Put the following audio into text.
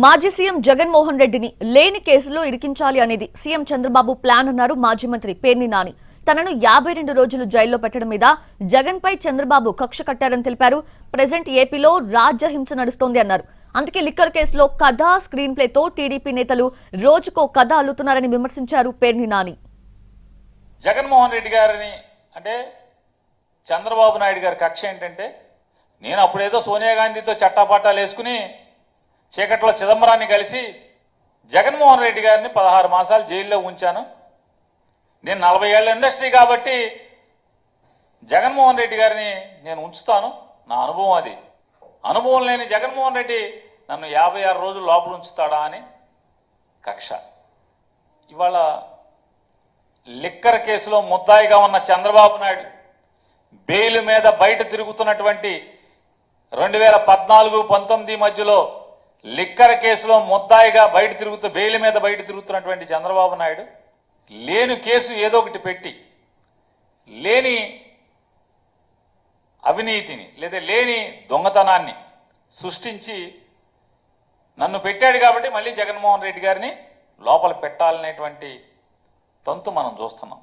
మాజీ సీఎం జగన్మోహన్ రెడ్డిని లేని కేసులో ఇరికించాలి అనేది సీఎం చంద్రబాబు ప్లాన్ అన్నారు మాజీ మంత్రి పేర్ని నాని. తనను 52 రోజులు జైల్లో పెట్టడం మీద జగన్ పై చంద్రబాబు కక్ష కట్టారని తెలిపారు. ప్రెజెంట్ ఏపీలో రాజ్యహింస నడుస్తోంది అన్నారు. అందుకే లిక్కర్ కేసులో కథ స్క్రీన్ ప్లేతో టీడీపీ నేతలు రోజుకో కథ అల్లుతున్నారని విమర్శించారు పేర్ని నాని. జగన్మోహన్ రెడ్డి గారిని అంటే చంద్రబాబు నాయుడు గారి కక్ష ఏంటంటే, నేను అప్పుడేదో సోనియా గాంధీతో చట్టాపట్టాలు వేసుకుని చీకట్లో చిదంబరాన్ని కలిసి జగన్మోహన్ రెడ్డి గారిని 16 మాసాలు జైల్లో ఉంచాను. నేను 40 ఏళ్ల ఇండస్ట్రీ కాబట్టి జగన్మోహన్ రెడ్డి గారిని నేను ఉంచుతాను, నా అనుభవం అది. అనుభవం లేని జగన్మోహన్ రెడ్డి నన్ను 56 రోజులు లోపల ఉంచుతాడా అని కక్ష. ఇవాళ లిక్కర్ కేసులో ముద్దాయిగా ఉన్న చంద్రబాబు నాయుడు బెయిల్ మీద బయట తిరుగుతున్నటువంటి 2014-19 మధ్యలో లిక్కర్ కేసులో ముద్దాయిగా బెయిల్ మీద బయట తిరుగుతున్నటువంటి చంద్రబాబు నాయుడు లేని కేసు ఏదో ఒకటి పెట్టి లేని అవినీతిని లేదా లేని దొంగతనాన్ని సృష్టించి నన్ను పెట్టాడు కాబట్టి మళ్ళీ జగన్మోహన్ రెడ్డి గారిని లోపల పెట్టాలనేటువంటి తంతు మనం చూస్తున్నాం.